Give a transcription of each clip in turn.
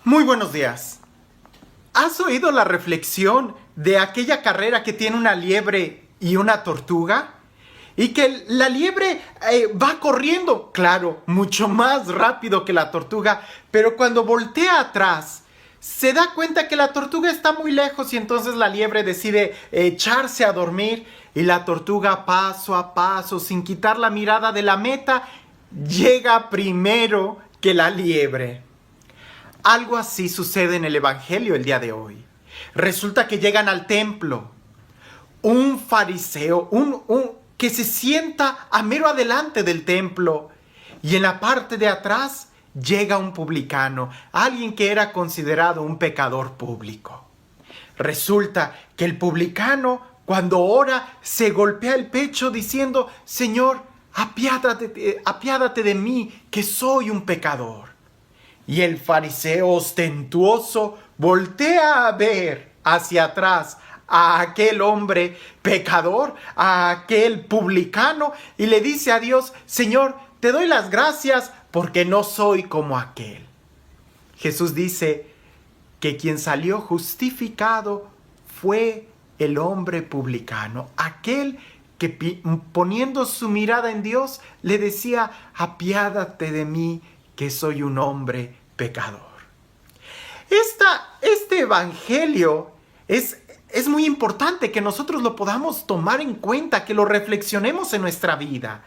Muy buenos días. ¿Has oído la reflexión de aquella carrera que tiene una liebre y una tortuga? Y que la liebre va corriendo, claro, mucho más rápido que la tortuga, pero cuando voltea atrás, se da cuenta que la tortuga está muy lejos y entonces la liebre decide echarse a dormir y la tortuga paso a paso, sin quitar la mirada de la meta, llega primero que la liebre. Algo así sucede en el Evangelio el día de hoy. Resulta que llegan al templo un fariseo, que se sienta a mero adelante del templo, y en la parte de atrás llega un publicano, alguien que era considerado un pecador público. Resulta que el publicano, cuando ora, se golpea el pecho diciendo: Señor, apiádate de mí, que soy un pecador. Y el fariseo ostentoso voltea a ver hacia atrás a aquel hombre pecador, a aquel publicano, y le dice a Dios: Señor, te doy las gracias porque no soy como aquel. Jesús dice que quien salió justificado fue el hombre publicano, aquel que poniendo su mirada en Dios le decía: apiádate de mí, que soy un hombre pecador. Este evangelio es muy importante que nosotros lo podamos tomar en cuenta, que lo reflexionemos en nuestra vida.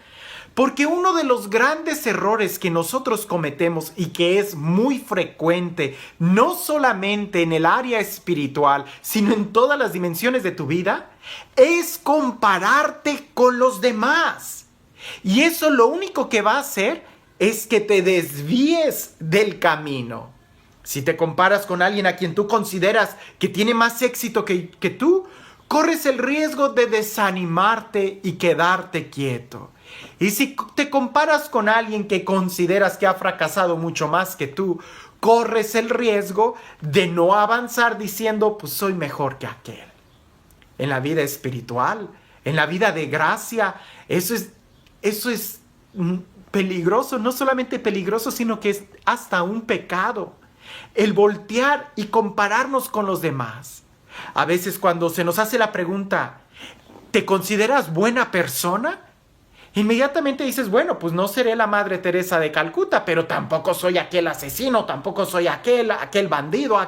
Porque uno de los grandes errores que nosotros cometemos y que es muy frecuente, no solamente en el área espiritual, sino en todas las dimensiones de tu vida, es compararte con los demás. Y eso lo único que va a hacer es que te desvíes del camino. Si te comparas con alguien a quien tú consideras que tiene más éxito que tú, corres el riesgo de desanimarte y quedarte quieto. Y si te comparas con alguien que consideras que ha fracasado mucho más que tú, corres el riesgo de no avanzar diciendo: pues soy mejor que aquel. En la vida espiritual, en la vida de gracia, eso es peligroso, no solamente peligroso, sino que es hasta un pecado. El voltear y compararnos con los demás. A veces cuando se nos hace la pregunta: ¿te consideras buena persona? Inmediatamente dices: bueno, pues no seré la Madre Teresa de Calcuta, pero tampoco soy aquel asesino, tampoco soy aquel bandido,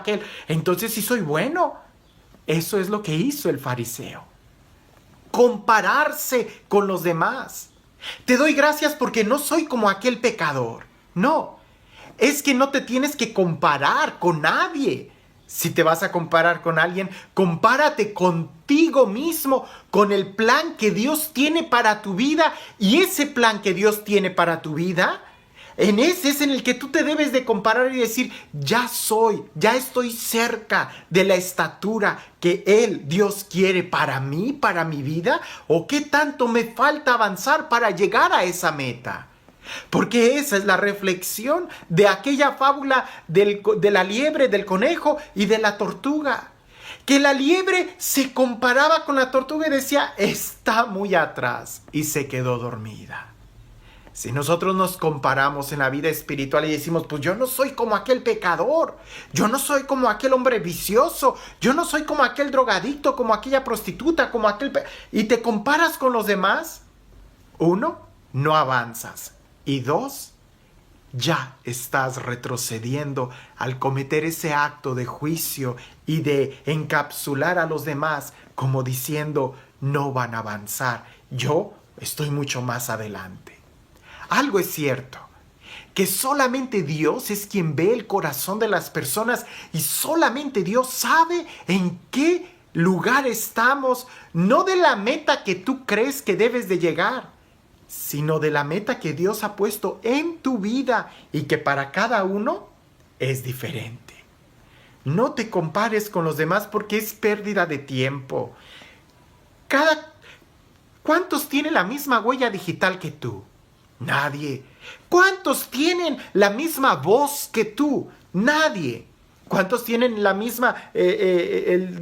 Entonces sí soy bueno. Eso es lo que hizo el fariseo. Compararse con los demás. Te doy gracias porque no soy como aquel pecador. No, es que no te tienes que comparar con nadie. Si te vas a comparar con alguien, compárate contigo mismo, con el plan que Dios tiene para tu vida. Y ese plan que Dios tiene para tu vida, en ese es en el que tú te debes de comparar y decir: ya estoy cerca de la estatura que Dios quiere para mí, para mi vida, o qué tanto me falta avanzar para llegar a esa meta. Porque esa es la reflexión de aquella fábula de la liebre, del conejo y de la tortuga. Que la liebre se comparaba con la tortuga y decía: está muy atrás, y se quedó dormida. Si nosotros nos comparamos en la vida espiritual y decimos: pues yo no soy como aquel pecador, yo no soy como aquel hombre vicioso, yo no soy como aquel drogadicto, como aquella prostituta, como aquel... y te comparas con los demás, 1, no avanzas, y 2, ya estás retrocediendo al cometer ese acto de juicio y de encapsular a los demás como diciendo: no van a avanzar, yo estoy mucho más adelante. Algo es cierto, que solamente Dios es quien ve el corazón de las personas y solamente Dios sabe en qué lugar estamos, no de la meta que tú crees que debes de llegar, sino de la meta que Dios ha puesto en tu vida y que para cada uno es diferente. No te compares con los demás porque es pérdida de tiempo. ¿Cuántos tienen la misma huella digital que tú? Nadie. ¿Cuántos tienen la misma voz que tú? Nadie. ¿Cuántos tienen el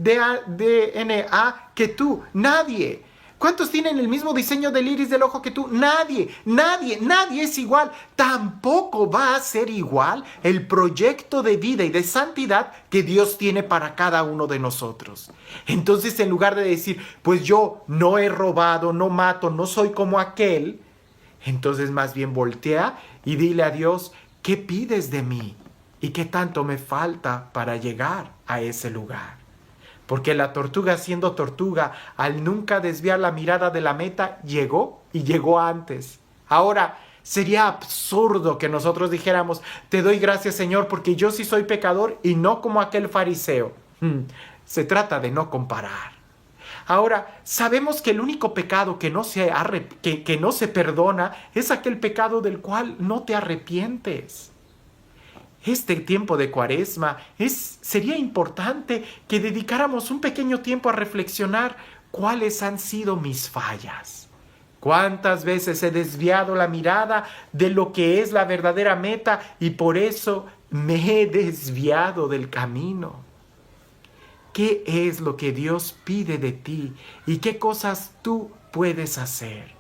DNA que tú? Nadie. ¿Cuántos tienen el mismo diseño del iris del ojo que tú? Nadie es igual. Tampoco va a ser igual el proyecto de vida y de santidad que Dios tiene para cada uno de nosotros. Entonces, en lugar de decir, pues yo no he robado, no mato, no soy como aquel, entonces más bien voltea y dile a Dios, ¿qué pides de mí? ¿Y qué tanto me falta para llegar a ese lugar? Porque la tortuga, siendo tortuga, al nunca desviar la mirada de la meta, llegó y llegó antes. Ahora, sería absurdo que nosotros dijéramos, te doy gracias, Señor, porque yo sí soy pecador y no como aquel fariseo. Se trata de no comparar. Ahora, sabemos que el único pecado que no se perdona es aquel pecado del cual no te arrepientes. Este tiempo de Cuaresma sería importante que dedicáramos un pequeño tiempo a reflexionar cuáles han sido mis fallas. ¿Cuántas veces he desviado la mirada de lo que es la verdadera meta y por eso me he desviado del camino? ¿Qué es lo que Dios pide de ti y qué cosas tú puedes hacer?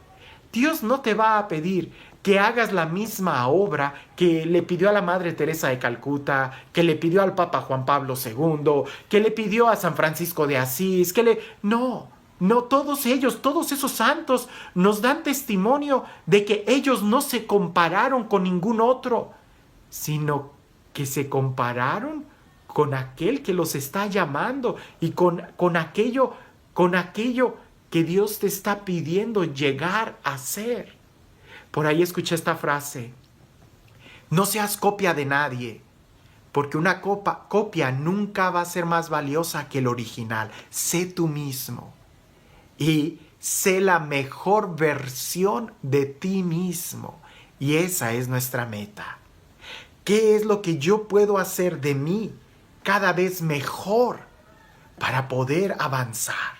Dios no te va a pedir que hagas la misma obra que le pidió a la Madre Teresa de Calcuta, que le pidió al Papa Juan Pablo II, que le pidió a San Francisco de Asís, No, todos esos santos nos dan testimonio de que ellos no se compararon con ningún otro, sino que se compararon con aquel que los está llamando y con aquello que Dios te está pidiendo llegar a ser. Por ahí escuché esta frase, no seas copia de nadie, porque una copia nunca va a ser más valiosa que el original. Sé tú mismo y sé la mejor versión de ti mismo. Y esa es nuestra meta. ¿Qué es lo que yo puedo hacer de mí cada vez mejor para poder avanzar?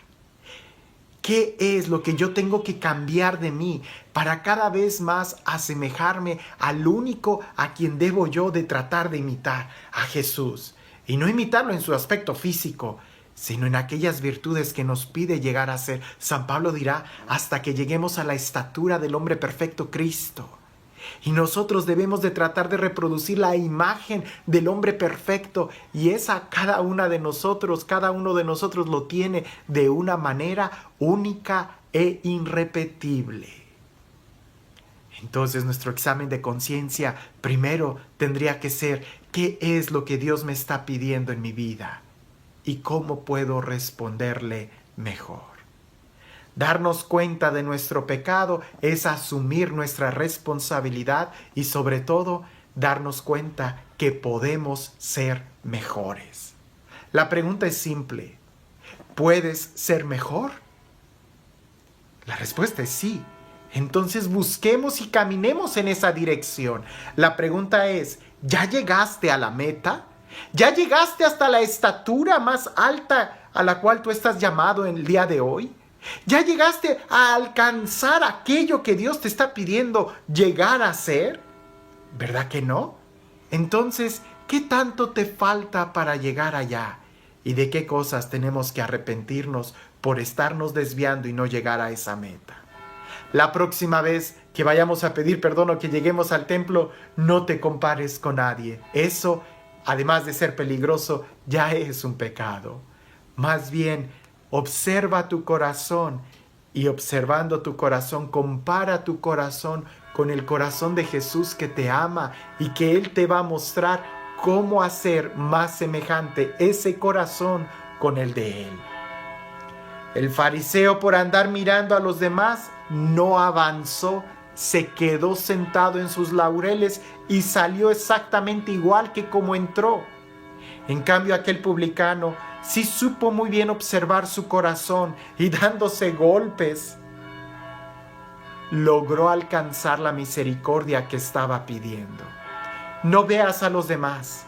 ¿Qué es lo que yo tengo que cambiar de mí para cada vez más asemejarme al único a quien debo yo de tratar de imitar, a Jesús? Y no imitarlo en su aspecto físico, sino en aquellas virtudes que nos pide llegar a ser. San Pablo dirá, hasta que lleguemos a la estatura del hombre perfecto, Cristo. Y nosotros debemos de tratar de reproducir la imagen del hombre perfecto. Y esa cada uno de nosotros lo tiene de una manera única e irrepetible. Entonces nuestro examen de conciencia primero tendría que ser, ¿qué es lo que Dios me está pidiendo en mi vida? ¿Y cómo puedo responderle mejor? Darnos cuenta de nuestro pecado es asumir nuestra responsabilidad y sobre todo darnos cuenta que podemos ser mejores. La pregunta es simple, ¿puedes ser mejor? La respuesta es sí. Entonces busquemos y caminemos en esa dirección. La pregunta es, ¿ya llegaste a la meta? ¿Ya llegaste hasta la estatura más alta a la cual tú estás llamado en el día de hoy? ¿Ya llegaste a alcanzar aquello que Dios te está pidiendo llegar a ser? ¿Verdad que no? Entonces, ¿qué tanto te falta para llegar allá? ¿Y de qué cosas tenemos que arrepentirnos por estarnos desviando y no llegar a esa meta? La próxima vez que vayamos a pedir perdón o que lleguemos al templo, no te compares con nadie. Eso, además de ser peligroso, ya es un pecado. Más bien, observa tu corazón y observando tu corazón, compara tu corazón con el corazón de Jesús que te ama y que Él te va a mostrar cómo hacer más semejante ese corazón con el de Él. El fariseo, por andar mirando a los demás, no avanzó, se quedó sentado en sus laureles y salió exactamente igual que como entró. En cambio, aquel publicano sí supo muy bien observar su corazón y dándose golpes, logró alcanzar la misericordia que estaba pidiendo. No veas a los demás,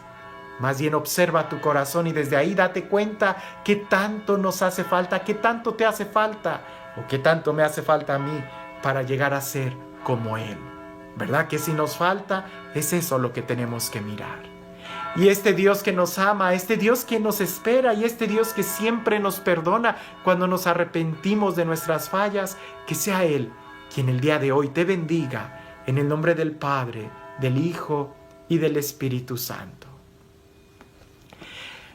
más bien observa tu corazón y desde ahí date cuenta qué tanto nos hace falta, qué tanto te hace falta o qué tanto me hace falta a mí para llegar a ser como Él. ¿Verdad que si nos falta es eso lo que tenemos que mirar? Y este Dios que nos ama, este Dios que nos espera y este Dios que siempre nos perdona cuando nos arrepentimos de nuestras fallas, que sea Él quien el día de hoy te bendiga en el nombre del Padre, del Hijo y del Espíritu Santo.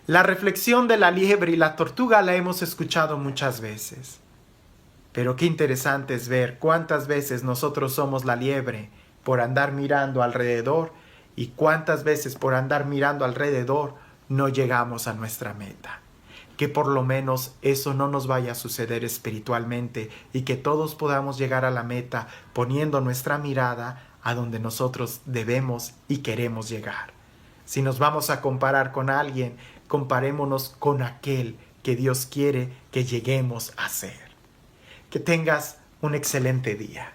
La reflexión de la liebre y la tortuga la hemos escuchado muchas veces. Pero qué interesante es ver cuántas veces nosotros somos la liebre por andar mirando alrededor y cuántas veces por andar mirando alrededor no llegamos a nuestra meta. Que por lo menos eso no nos vaya a suceder espiritualmente y que todos podamos llegar a la meta poniendo nuestra mirada a donde nosotros debemos y queremos llegar. Si nos vamos a comparar con alguien, comparémonos con aquel que Dios quiere que lleguemos a ser. Que tengas un excelente día.